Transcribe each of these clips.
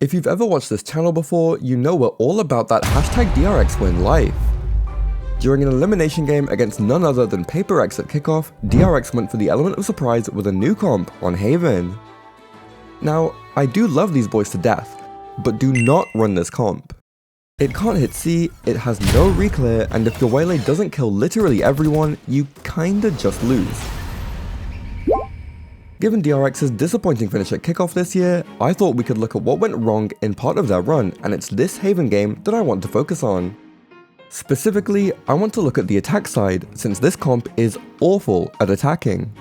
If you've ever watched this channel before, you know we're all about that hashtag DRX win life. During an elimination game against none other than PaperX at kickoff, DRX went for the element of surprise with a new comp on Haven. Now, I do love these boys to death, but do not run this comp. It can't hit C, it has no Reclear, and if your waylay doesn't kill literally everyone, you kinda just lose. Given DRX's disappointing finish at kickoff this year, I thought we could look at what went wrong in part of their run, and it's this Haven game that I want to focus on. Specifically, I want to look at the attack side, since this comp is awful at attacking.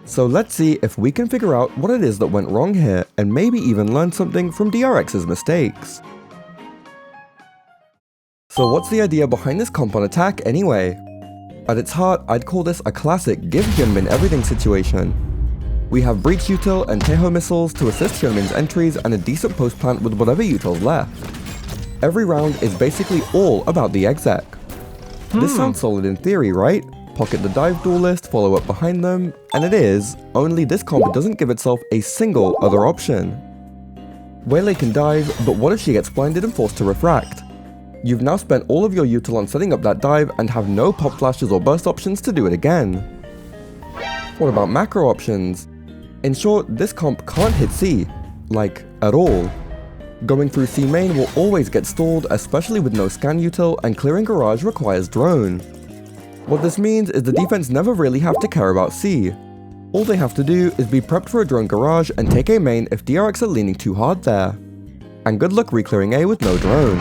So let's see if we can figure out what it is that went wrong here, and maybe even learn something from DRX's mistakes. So what's the idea behind this comp on attack anyway? At its heart, I'd call this a classic give Hyunmin everything situation. We have Breach Util and Taeho missiles to assist Hyunmin's entries and a decent post plant with whatever utils left. Every round is basically all about the exec. This sounds solid in theory, right? Pocket the dive duelist, follow up behind them, and it is, only this comp doesn't give itself a single other option. Waylay can dive, but what if she gets blinded and forced to refract? You've now spent all of your util on setting up that dive and have no pop flashes or burst options to do it again. What about macro options? In short, this comp can't hit C, like, at all. Going through C main will always get stalled, especially with no scan util, and clearing garage requires drone. What this means is the defense never really have to care about C. All they have to do is be prepped for a drone garage and take A main if DRX are leaning too hard there. And good luck reclearing A with no drone.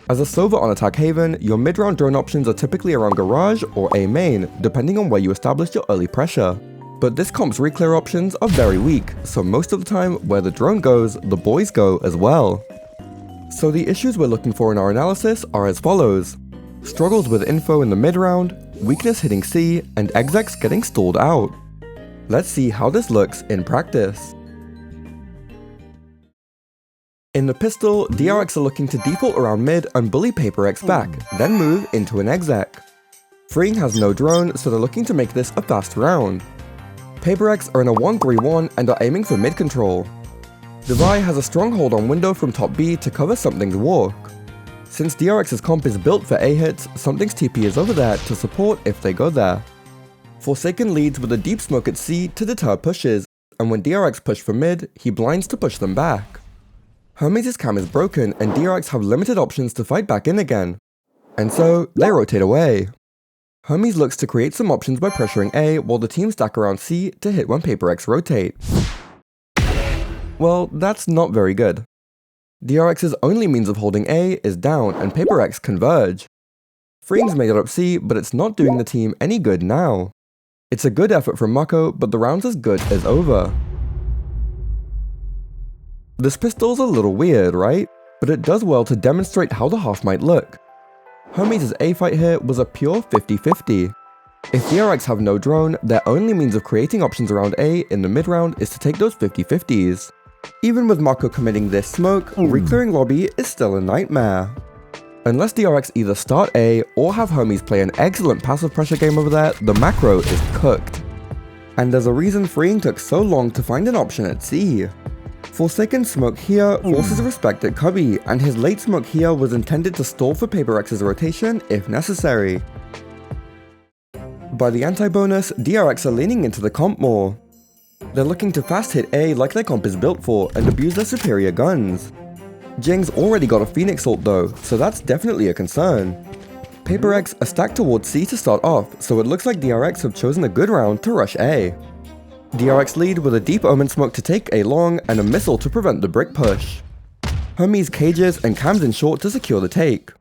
As a Sova on attack Haven, your mid-round drone options are typically around garage or A main, depending on where you established your early pressure. But this comp's reclear options are very weak, so most of the time where the drone goes, the boys go as well. So the issues we're looking for in our analysis are as follows: struggles with info in the mid-round, weakness hitting C, and execs getting stalled out. Let's see how this looks in practice. In the pistol, DRX are looking to default around mid and bully PaperX back, then move into an exec. Freeing has no drone, so they're looking to make this a fast round. PaperX are in a 1-3-1 and are aiming for mid control. Devi has a strong hold on window from top B to cover Something's walk. Since DRX's comp is built for A hits, Something's TP is over there to support if they go there. Forsaken leads with a deep smoke at C to deter pushes, and when DRX push for mid, he blinds to push them back. Hermes' cam is broken and DRX have limited options to fight back in again, and so they rotate away. Hermes looks to create some options by pressuring A while the team stack around C to hit when PaperX rotate. Well, that's not very good. DRX's only means of holding A is down and PaperX converge. Freeing's made it up C, but it's not doing the team any good now. It's a good effort from Mako, but the round's as good as over. This pistol's a little weird, right? But it does well to demonstrate how the half might look. Hermes' A fight here was a pure 50-50. If DRX have no drone, their only means of creating options around A in the mid-round is to take those 50-50s. Even with Mako committing this smoke, reclearing lobby is still a nightmare. Unless DRX either start A or have Hermes play an excellent passive pressure game over there, the macro is cooked. And there's a reason Freeing took so long to find an option at C. Forsaken smoke here forces respect at Cubby, and his late smoke here was intended to stall for PaperX's rotation if necessary. By the anti-bonus, DRX are leaning into the comp more. They're looking to fast hit A like their comp is built for and abuse their superior guns. Jing's already got a Phoenix ult though, so that's definitely a concern. PaperX are stacked towards C to start off, so it looks like DRX have chosen a good round to rush A. DRX lead with a deep omen smoke to take A long and a missile to prevent the brick push. Hermes cages and cams in short to secure the take.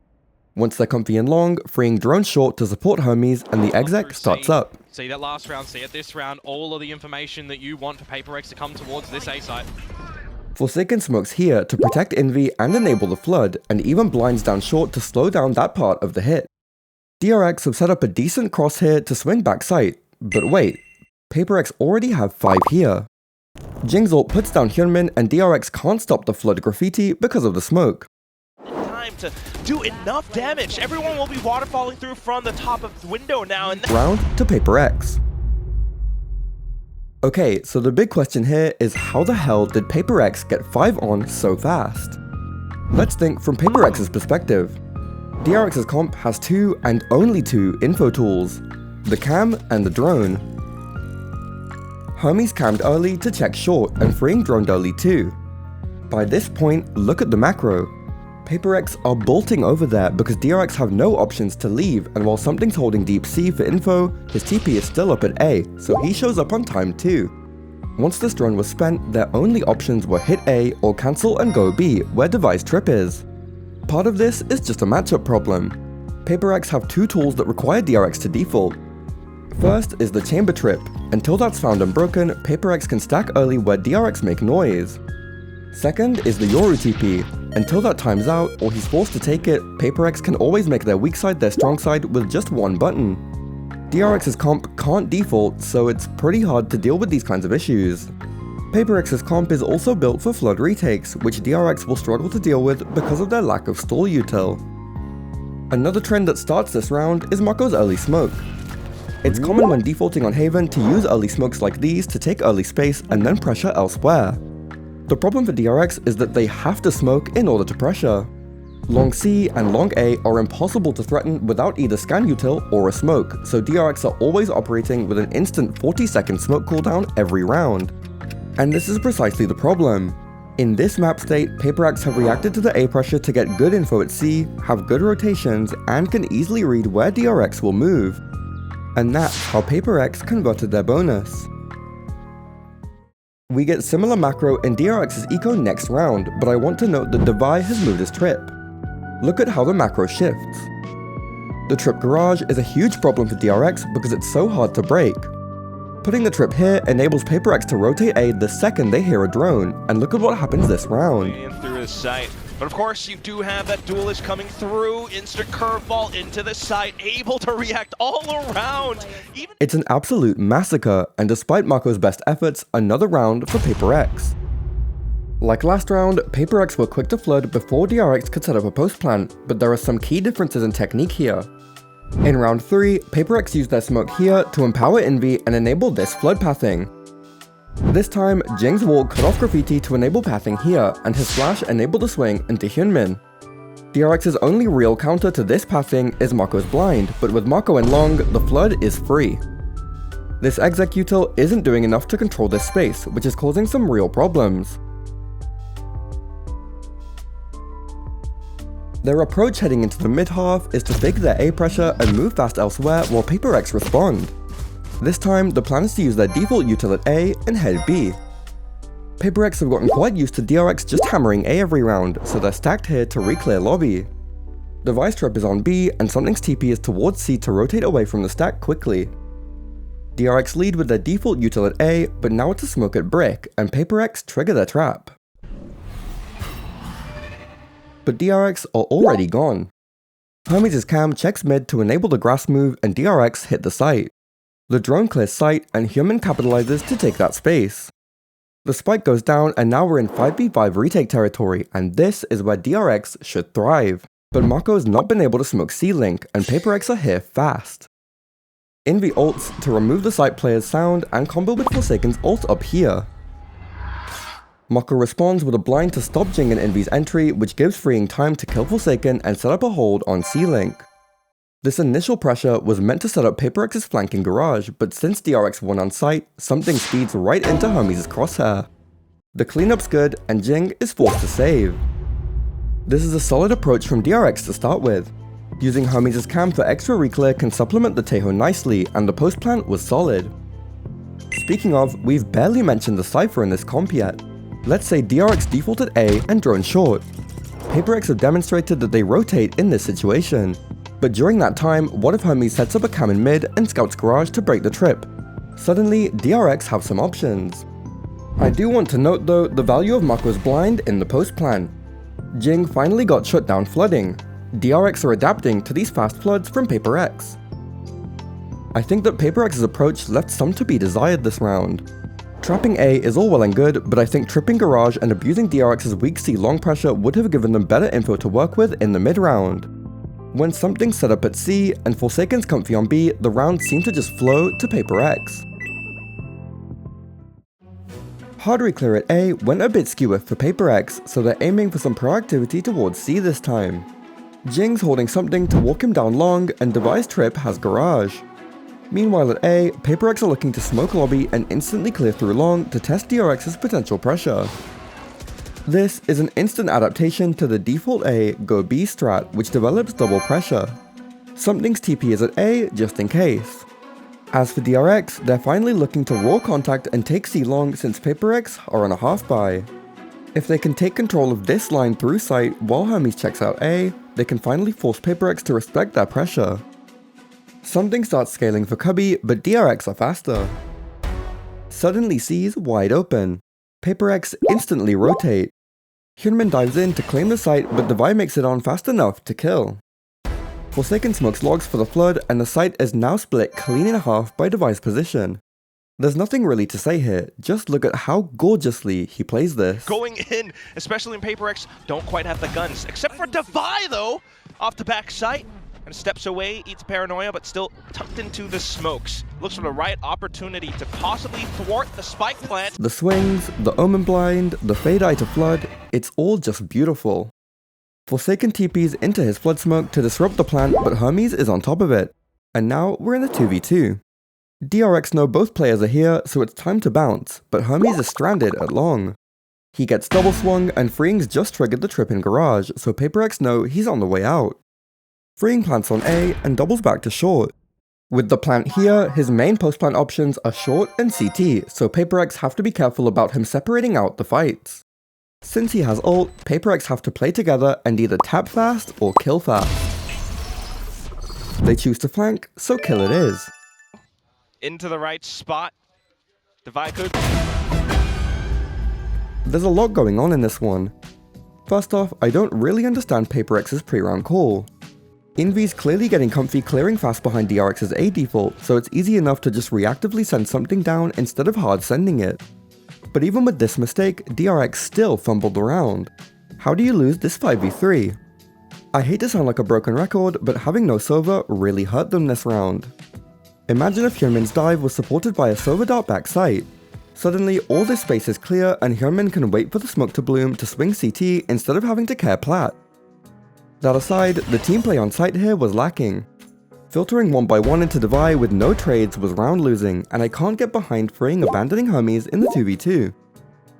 Once they're comfy and long, Freeing drone short to support Hermes and the exec starts up. See that last round, see at this round, all of the information that you want for PaperX to come towards this A site. Forsaken smokes here to protect Envy and enable the flood, and even blinds down short to slow down that part of the hit. DRX have set up a decent cross here to swing back sight, but wait. PaperX already have 5 here. Jing's ult puts down Hyunmin and DRX can't stop the flood graffiti because of the smoke. Time to do enough damage. Everyone will be waterfalling through from the top of the window now. And round to PaperX. Okay, so the big question here is how the hell did PaperX get 5 on so fast? Let's think from PaperX's perspective. DRX's comp has 2 and only 2 info tools, the cam and the drone. Hermes cammed early to check short and freeing droned early too. By this point, look at the macro. PaperX are bolting over there because DRX have no options to leave, and while something's holding deep C for info, his TP is still up at A, so he shows up on time too. Once this drone was spent, their only options were hit A or cancel and go B, where device trip is. Part of this is just a matchup problem. PaperX have 2 tools that require DRX to default. First is the chamber trip. Until that's found and broken, PaperX can stack early where DRX make noise. Second is the Yoru TP. Until that times out, or he's forced to take it, PaperX can always make their weak side their strong side with just one button. DRX's comp can't default, so it's pretty hard to deal with these kinds of issues. PaperX's comp is also built for flood retakes, which DRX will struggle to deal with because of their lack of stall util. Another trend that starts this round is Mako's early smoke. It's common when defaulting on Haven to use early smokes like these to take early space and then pressure elsewhere. The problem for DRX is that they have to smoke in order to pressure. Long C and long A are impossible to threaten without either scan util or a smoke, so DRX are always operating with an instant 40-second smoke cooldown every round. And this is precisely the problem. In this map state, PaperX have reacted to the A pressure to get good info at C, have good rotations, and can easily read where DRX will move. And that's how PaperX converted their bonus. We get similar macro in DRX's eco next round, but I want to note that Devi has moved his trip. Look at how the macro shifts. The trip garage is a huge problem for DRX because it's so hard to break. Putting the trip here enables PaperX to rotate A the second they hear a drone, and look at what happens this round. And through his sight. But of course, you do have that duelist coming through, instant curveball into the site, able to react all around. It's an absolute massacre, and despite Mako's best efforts, another round for PaperX. Like last round, PaperX were quick to flood before DRX could set up a post plan, but there are some key differences in technique here. In round 3, PaperX used their smoke here to empower Envy and enable this flood pathing. This time, Jing's wall cut off Graffiti to enable pathing here, and his flash enabled a swing into Hyunmin. DRX's only real counter to this pathing is Mako's blind, but with Mako and long, the flood is free. This exec util isn't doing enough to control this space, which is causing some real problems. Their approach heading into the mid-half is to fake their A pressure and move fast elsewhere while PaperX respond. This time, the plan is to use their default util at A and head B. PaperX have gotten quite used to DRX just hammering A every round, so they're stacked here to reclear lobby. Device trap is on B, and something's TP is towards C to rotate away from the stack quickly. DRX lead with their default util at A, but now it's a smoke at brick, and PaperX trigger their trap. But DRX are already gone. Hermes' cam checks mid to enable the grass move, and DRX hit the site. The drone clears sight, and Hyunmin capitalizes to take that space. The spike goes down, and now we're in 5v5 retake territory, and this is where DRX should thrive. But Mako has not been able to smoke C-Link, and PaperX are here fast. Envy ults to remove the site player's sound and combo with Forsaken's ult up here. Mako responds with a blind to stop Jing and Envy's entry, which gives freeing time to kill Forsaken and set up a hold on C-Link. This initial pressure was meant to set up PaperX's flanking garage, but since DRX won on site, something speeds right into Hermes' crosshair. The cleanup's good, and Jing is forced to save. This is a solid approach from DRX to start with. Using Hermes' cam for extra reclear can supplement the Taeho nicely, and the post plan was solid. Speaking of, we've barely mentioned the Cypher in this comp yet. Let's say DRX defaulted A and drone short. PaperX have demonstrated that they rotate in this situation. But during that time, what if Hermes sets up a cam in mid and scouts garage to break the trip? Suddenly, DRX have some options. I do want to note though the value of Mako's blind in the post plan. Jing finally got shut down flooding. DRX are adapting to these fast floods from PaperX. I think that PaperX's approach left some to be desired this round. Trapping A is all well and good, but I think tripping garage and abusing DRX's weak C long pressure would have given them better info to work with in the mid round. When something's set up at C and Forsaken's comfy on B, the round seemed to just flow to PaperX. Hard Reclear at A went a bit skewer for PaperX, so they're aiming for some proactivity towards C this time. Jing's holding something to walk him down long, and Devi's Trip has Garage. Meanwhile at A, PaperX are looking to smoke lobby and instantly clear through long to test DRX's potential pressure. This is an instant adaptation to the default A, go B strat, which develops double pressure. Something's TP is at A just in case. As for DRX, they're finally looking to raw contact and take C long since PaperX are on a half buy. If they can take control of this line through sight while Hermes checks out A, they can finally force PaperX to respect that pressure. Something starts scaling for Cubby, but DRX are faster. Suddenly C's wide open. PaperX instantly rotate. Hyunmin dives in to claim the site, but Devi makes it on fast enough to kill. Forsaken smokes logs for the flood, and the site is now split clean in half by Devi's position. There's nothing really to say here, just look at how gorgeously he plays this. Going in, especially in PaperX, don't quite have the guns, except for Devi though, off the back site, and steps away, eats paranoia, but still tucked into the smokes. Looks for the right opportunity to possibly thwart the spike plant. The swings, the omen blind, the fade eye to flood, it's all just beautiful. Forsaken TPs into his flood smoke to disrupt the plant, but Hermes is on top of it. And now we're in a 2v2. DRX know both players are here, so it's time to bounce, but Hermes is stranded at long. He gets double swung, and Freeing's just triggered the trip in garage, so PaperX know he's on the way out. Freeing plants on A and doubles back to short. With the plant here, his main post-plant options are short and CT, so PaperX have to be careful about him separating out the fights. Since he has ult, PaperX have to play together and either tap fast or kill fast. They choose to flank, so kill it is. Into the right spot. Devi could. There's a lot going on in this one. First off, I don't really understand PaperX's pre-round call. Invi's clearly getting comfy clearing fast behind DRX's A default, so it's easy enough to just reactively send something down instead of hard sending it. But even with this mistake, DRX still fumbled around. How do you lose this 5v3? I hate to sound like a broken record, but having no Sova really hurt them this round. Imagine if Hyunmin's dive was supported by a Sova dart back sight. Suddenly all this space is clear and Hyunmin can wait for the smoke to bloom to swing CT instead of having to care plat. That aside, the team play on site here was lacking. Filtering one by one into Devi with no trades was round losing, and I can't get behind Freeing abandoning Hermes in the 2v2.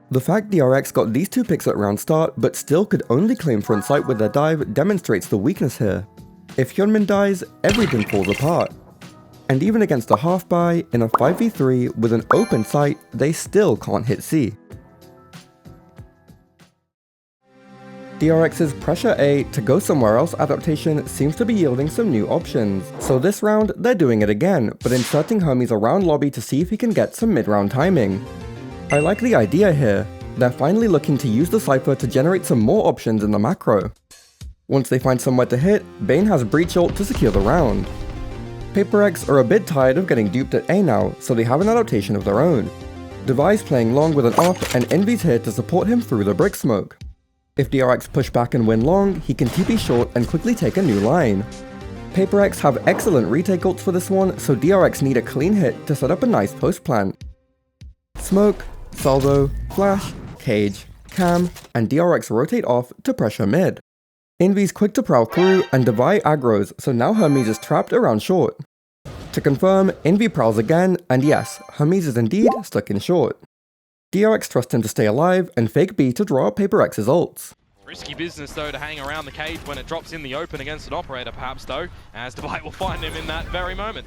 The fact DRX got these two picks at round start but still could only claim front sight with their dive demonstrates the weakness here. If Hyunmin dies, everything falls apart. And even against a half buy, in a 5v3 with an open site, they still can't hit C. DRX's pressure A to go somewhere else adaptation seems to be yielding some new options, so this round they're doing it again, but inserting Hermes around lobby to see if he can get some mid-round timing. I like the idea here, they're finally looking to use the Cypher to generate some more options in the macro. Once they find somewhere to hit, Bane has Breach ult to secure the round. PaperX are a bit tired of getting duped at A now, so they have an adaptation of their own. Devi's playing long with an op, and Envy's here to support him through the brick smoke. If DRX push back and win long, he can TP short and quickly take a new line. PaperX have excellent retake ults for this one, so DRX need a clean hit to set up a nice post plant. Smoke, salvo, flash, cage, cam, and DRX rotate off to pressure mid. Envy's quick to prowl through and Devi aggros, so now Hermes is trapped around short. To confirm, Envy prowls again, and yes, Hermes is indeed stuck in short. DRX trust him to stay alive and fake B to draw up PaperX's ults. Risky business though to hang around the cage when it drops in the open against an operator perhaps though, as Devi will find him in that very moment.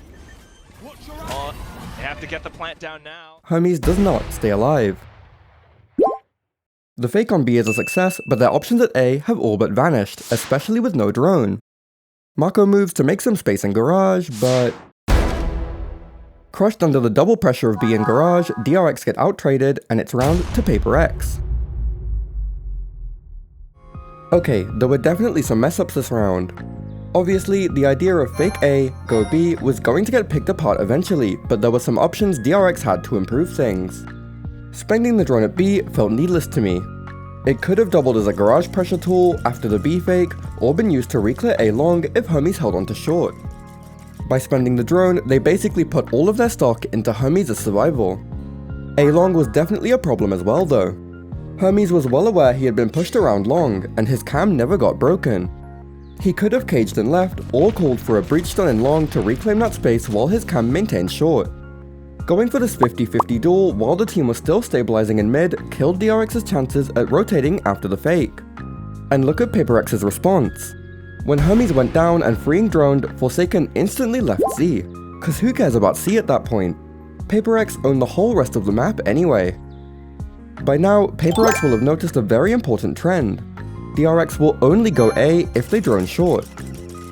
They have to get the plant down now. Hermes does not stay alive. The fake on B is a success, but their options at A have all but vanished, especially with no drone. Mako moves to make some space in garage, but crushed under the double pressure of B in garage, DRX get out-traded, and it's round to PaperX. Okay, there were definitely some mess-ups this round. Obviously, the idea of fake A, go B was going to get picked apart eventually, but there were some options DRX had to improve things. Spending the drone at B felt needless to me. It could have doubled as a garage pressure tool after the B fake, or been used to reclear A long if Hermes held onto short. By spending the drone, they basically put all of their stock into Hermes' survival. A-long was definitely a problem as well though. Hermes was well aware he had been pushed around long, and his cam never got broken. He could have caged and left, or called for a breach stun in long to reclaim that space while his cam maintained short. Going for this 50-50 duel while the team was still stabilizing in mid killed DRX's chances at rotating after the fake. And look at PaperX's response. When Hermes went down and freeing droned, Forsaken instantly left C, cause who cares about C at that point? PaperX owned the whole rest of the map anyway. By now, PaperX will have noticed a very important trend. DRX will only go A if they drone short.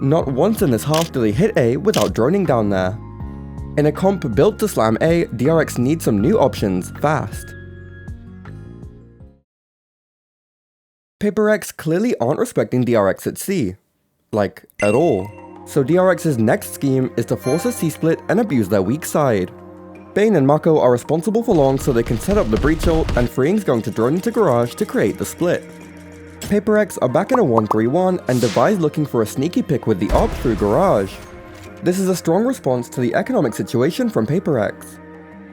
Not once in this half do they hit A without droning down there. In a comp built to slam A, DRX needs some new options fast. PaperX clearly aren't respecting DRX at C. Like, at all. So DRX's next scheme is to force a C-split and abuse their weak side. Bane and Mako are responsible for long so they can set up the breach ult, and Freeing's going to drone into Garage to create the split. PaperX are back in a 1-3-1 and Devi's looking for a sneaky pick with the op through Garage. This is a strong response to the economic situation from PaperX.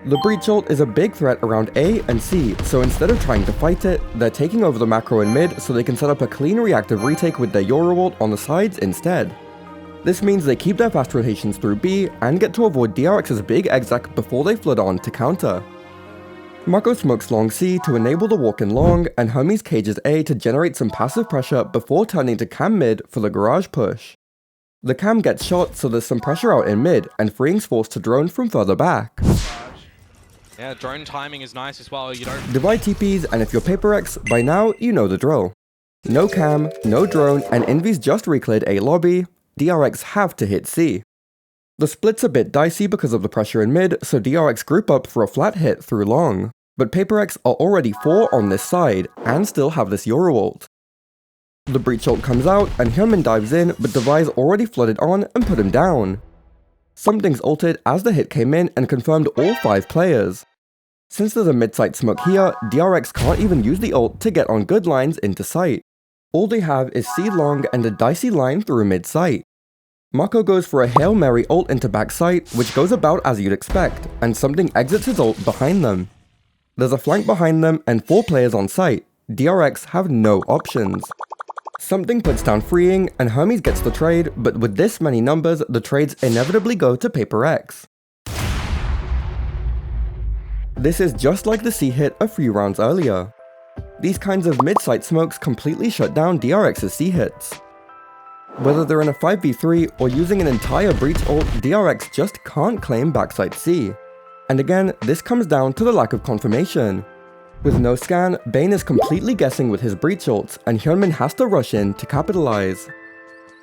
The breach ult is a big threat around A and C, so instead of trying to fight it, they're taking over the macro in mid so they can set up a clean reactive retake with their Euro ult on the sides instead. This means they keep their fast rotations through B and get to avoid DRX's big exec before they flood on to counter. Mako smokes long C to enable the walk in long, and Hermes cages A to generate some passive pressure before turning to cam mid for the Garage push. The cam gets shot so there's some pressure out in mid, and Freeing's forced to drone from further back. Yeah, drone timing is nice as well. You don't Divide TPs, and if you're PaperX, by now you know the drill. No cam, no drone, and Envy's just recleared A lobby. DRX have to hit C. The split's a bit dicey because of the pressure in mid, so DRX group up for a flat hit through long. But PaperX are already 4 on this side, and still have this Euro ult. The breach ult comes out, and Hyunmin dives in, but Devi's already flooded on and put him down. Something's ulted as the hit came in and confirmed all 5 players. Since there's a mid-site smoke here, DRX can't even use the ult to get on good lines into sight. All they have is C long and a dicey line through mid-site. Mako goes for a Hail Mary ult into backside, which goes about as you'd expect, and something exits his ult behind them. There's a flank behind them and 4 players on site. DRX have no options. Something puts down Freeing, and Hermes gets the trade, but with this many numbers, the trades inevitably go to PaperX. This is just like the C hit a few rounds earlier. These kinds of mid-site smokes completely shut down DRX's C hits. Whether they're in a 5v3 or using an entire breach ult, DRX just can't claim backside C. And again, this comes down to the lack of confirmation. With no scan, Bane is completely guessing with his breach ults, and Hyunmin has to rush in to capitalize.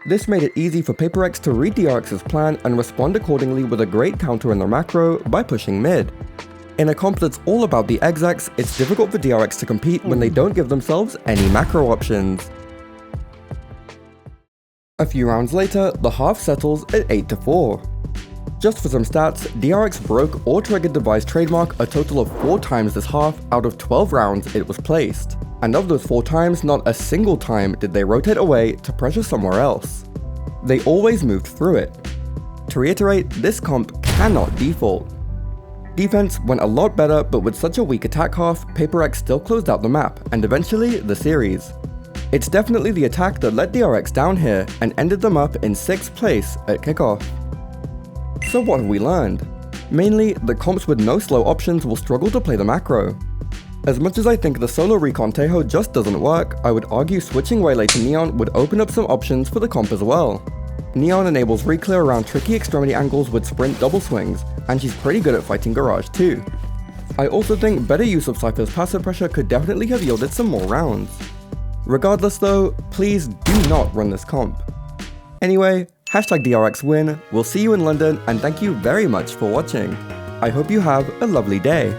This made it easy for PaperX to read DRX's plan and respond accordingly with a great counter in their macro by pushing mid. In a comp that's all about the execs, it's difficult for DRX to compete when they don't give themselves any macro options. A few rounds later, the half settles at 8-4. Just for some stats, DRX broke or triggered Devi's trademark a total of 4 times this half out of 12 rounds it was placed. And of those 4 times, not a single time did they rotate away to pressure somewhere else. They always moved through it. To reiterate, this comp cannot default. Defense went a lot better, but with such a weak attack half, PaperX still closed out the map, and eventually the series. It's definitely the attack that let DRX down here, and ended them up in 6th place at kickoff. So what have we learned? Mainly, the comps with no slow options will struggle to play the macro. As much as I think the solo recon Teho just doesn't work, I would argue switching Waylay to Neon would open up some options for the comp as well. Neon enables Reclear around tricky extremity angles with sprint double swings, and she's pretty good at fighting Garage too. I also think better use of Cypher's passive pressure could definitely have yielded some more rounds. Regardless though, please do not run this comp. Anyway, #DRX win, we'll see you in London, and thank you very much for watching. I hope you have a lovely day.